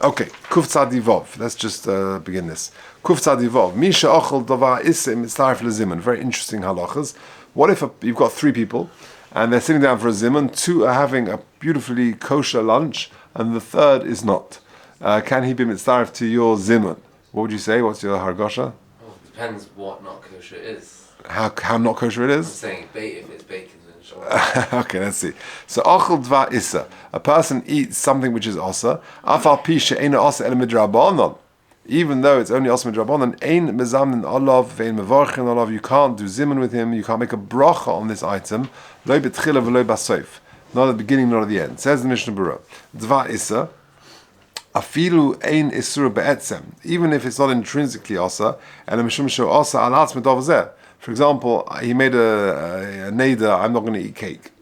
Okay, Kuf Tzadivov. Let's just begin this. Kuf Tzadivov. Misha Ochel Dava Isim Mitzaref LeZimun. Very interesting halachas. What if you've got three people and they're sitting down for a zimun, two are having a beautifully kosher lunch and the third is not? Can he be mitzaref to your zimun? What would you say? What's your hargosha? Well, it depends what not kosher it is. How not kosher it is? I'm saying if it's bacon and sure. Okay, let's see. So Ochel Dva Issa. A person eats something which is osa. Afal pi she'ena osa el midrabanan. Even though it's only osa midrabanan, ein mezamnin olav ve'en mevarchin olav. You can't do zimun with him. You can't make a bracha on this item. Lo betchila v'lo basoif. Not at the beginning, not at the end. Says the Mishnah Berurah. Dva Issa. Afilu ein isur be'etzem. Even if it's not intrinsically osa, and a mishum sho osa alatz medavzeh. For example, he made a neder, I'm not going to eat cake.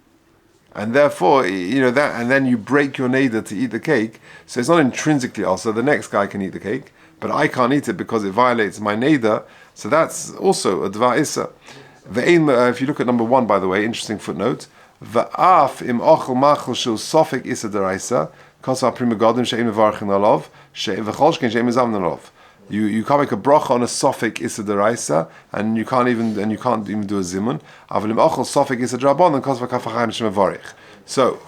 And therefore, that, and then you break your neder to eat the cake, so it's not intrinsically also, the next guy can eat the cake, but I can't eat it because it violates my neder, so that's also a dva issa. If you look at number 1, by the way, interesting footnote, V'af im ochel machel shel sofek issa deraisa, kosa prima godim she'im mevarchin alav, she'im v'cholshkin she'im mezamnin alav. You can't make a bracha on a sofek issa deraisa, and you can't even do a zimun. Avalim ochel sofek issa drabon and kos v'kafachayim shemevarich. So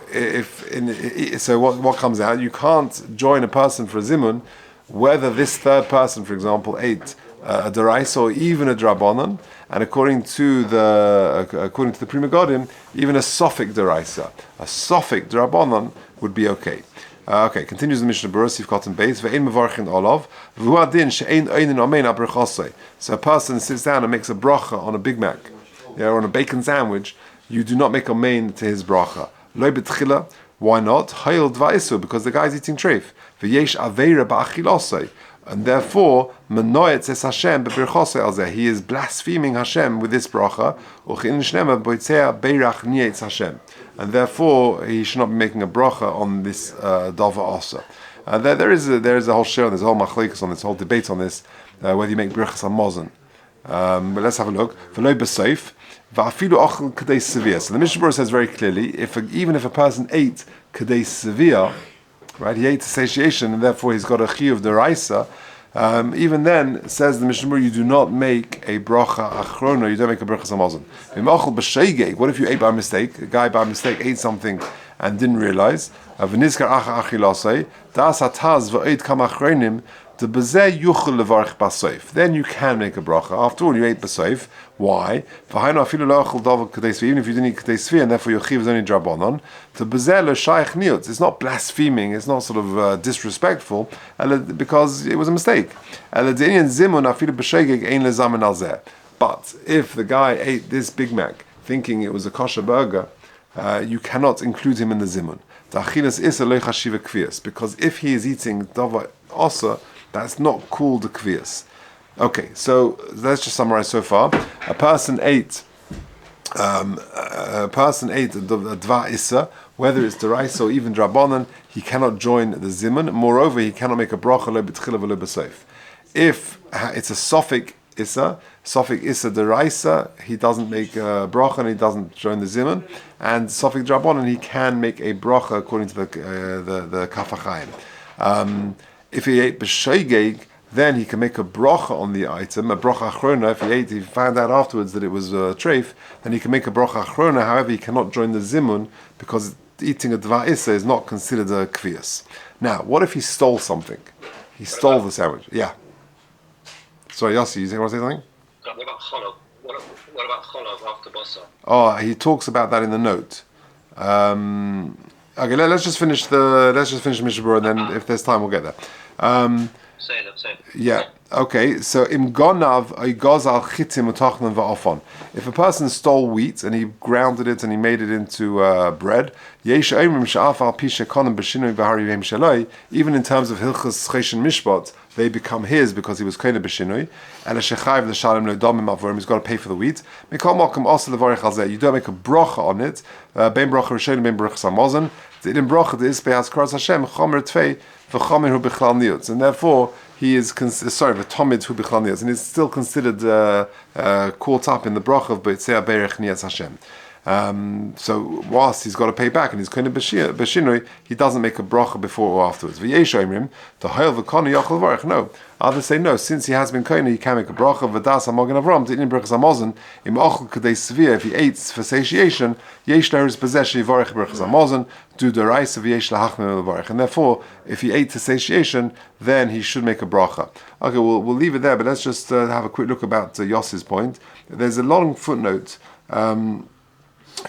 what comes out? You can't join a person for a zimun, whether this third person, for example, ate a deraisa or even a drabonon, and according to the Prima Godim, even a sofek deraisa, a sofek drabonon would be okay. Okay, continues the Mishnah Berurah, Sif Cotton Base. Ve'ein mevarchin olav, v'hu adin she'ein oinin amein abrachosei. So a person sits down and makes a bracha on a Big Mac, or on a bacon sandwich. You do not make a main to his bracha. Lo betchila. Why not? Hayil dva'isu, because the guy's eating treif. V'yesh aveira ba'achilosei. And therefore, menoetz es Hashem bebirchosei alzeh. He is blaspheming Hashem with this bracha. Uchin shnema boitzea beirach nietz Hashem. And therefore, he should not be making a bracha on this dava also. There is a whole share, there's a whole machlekes on this, whole debate on this, whether you make brachas hamazon. But let's have a look. V'lo b'seif, v'afilu ochel kadei sevia. So the Mishnah Berurah says very clearly, even if a person ate kadei sevia, right, he ate satiation, and therefore he's got a chiyuv deraisa. Even then, says the Mishnah Berurah, you do not make a bracha achrona, you don't make a bracha samazon. What if you ate by mistake? A guy by mistake ate something and didn't realize. Then you can make a bracha. After all, you ate basoif. Why? Even if you didn't eat kadei and therefore your chiv is only drabonon. It's not blaspheming. It's not sort of disrespectful because it was a mistake. But if the guy ate this Big Mac thinking it was a kosher burger, you cannot include him in the zimun. Because if he is eating dava osa, that's not called a kvias. Okay, so let's just summarize so far. A person ate a dva issa, whether it's deraisa or even drabanan, he cannot join the zimun. Moreover, he cannot make a bracha lo b'tchila v'lo b'seif. If it's a sofek issa deraisa, he doesn't make a bracha and he doesn't join the zimun. And sofek drabanan, he can make a bracha according to the kafachayim. If he ate b'shoigeg, then he can make a bracha on the item, a bracha achrona. If he found out afterwards that it was treif, then he can make a bracha achrona. However, he cannot join the zimun because eating a dva issa is not considered a kvias. Now, what if he stole something? He stole the sandwich. Yeah. Sorry, Yossi, you want to say something? What about cholov? What about cholov after basa? Oh, he talks about that in the note. Okay, let's just finish Mishnah Berurah, and then if there's time, we'll get there. Say it. Yeah. Okay. So im gonav gozal chitim utachnan va'afon. If a person stole wheat and he grounded it and he made it into bread, yesh oimrim she'af al pi shekonim b'shinui v'harivim shaloi. Even in terms of hilchos cheshin mishpat, they become his because he was koine b'shinui. And a shechayv l'shalom lo domim avorim. He's got to pay for the wheat. Mikol makom also levarich al zeh. You don't make a bracha on it. Ben bracha rishonim, ben bracha samazon. In bracha the ispe has karas Hashem chomer tvei. And therefore he is v'tomid hu bichlal niyos, and he's still considered caught up in the bracha of Beitzei Berech Niyas Hashem. So whilst he's got to pay back and he's kind of b'shinui, he doesn't make a bracha before or afterwards. V'yesh omrim to hayil v'kani yachol v'arich. No, others say no. Since he has been kohen, he can make a bracha. V'das hamogen avram to inin brachas hamazon im ochel kadei svia. If he eats for satiation, yesh leris possession yivarich brachas hamazon do the rice of yesh lahachmim v'arich. And therefore, if he ate to satiation, then he should make a bracha. Okay, we'll leave it there, but let's just have a quick look about Yossi's point. There's a long footnote.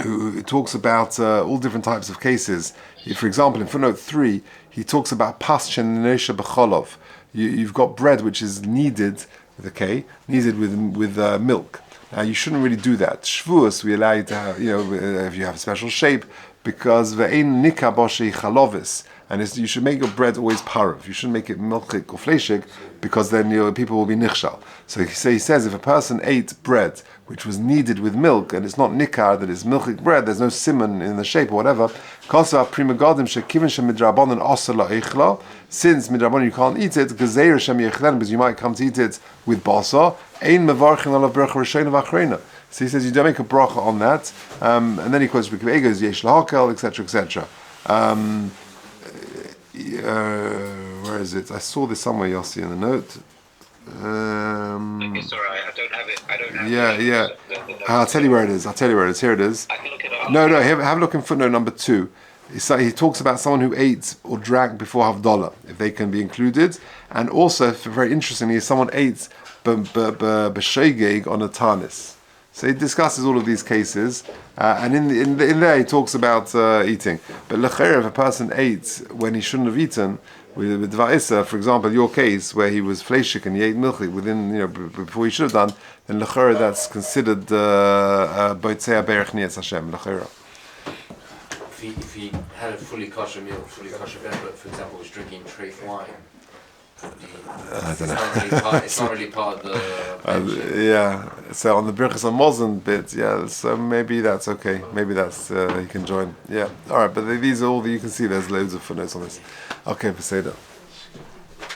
Who talks about all different types of cases. For example, in footnote 3, he talks about paschen nesha b'cholov. You've got bread which is kneaded with milk. Now you shouldn't really do that. Shvuos we allow you to have, if you have a special shape, because ve'ein nika b'shei chalovis. And you should make your bread always parav. You shouldn't make it milchik or fleshik, because then people will be nichshal. So he says if a person ate bread which was kneaded with milk and it's not nikar, that it's milchik bread, there's no simon in the shape or whatever. Since midrabanan you can't eat it, because you might come to eat it with basa. So he says you don't make a bracha on that, and then he quotes Egos yesh lahakel, etc., etc. Where is it? I saw this somewhere, Yossi, in the note. It's alright. I don't have it. Yeah. I'll tell you where it is. Here it is. I can look it up. No. Have a look in footnote number 2. He talks about someone who ate or drank before Havdalah, if they can be included, and also, very interestingly, someone ate b'shegeg on a tanis. So he discusses all of these cases, and in there he talks about eating. But l'chera, if a person ate when he shouldn't have eaten, with dva'isa, for example, your case where he was fleshik and he ate milchik before he should have done, then l'chera that's considered boitzea berech nietz Hashem l'chera. If he had a fully kosher meal, fully kosher bread, but for example was drinking treif wine. I don't know. It's not really part of the so on the Birchas HaMazon bit, so maybe that's okay. Maybe that's he can join. Yeah, all right. But these are all that you can see. There's loads of footnotes on this. Okay, Peseda.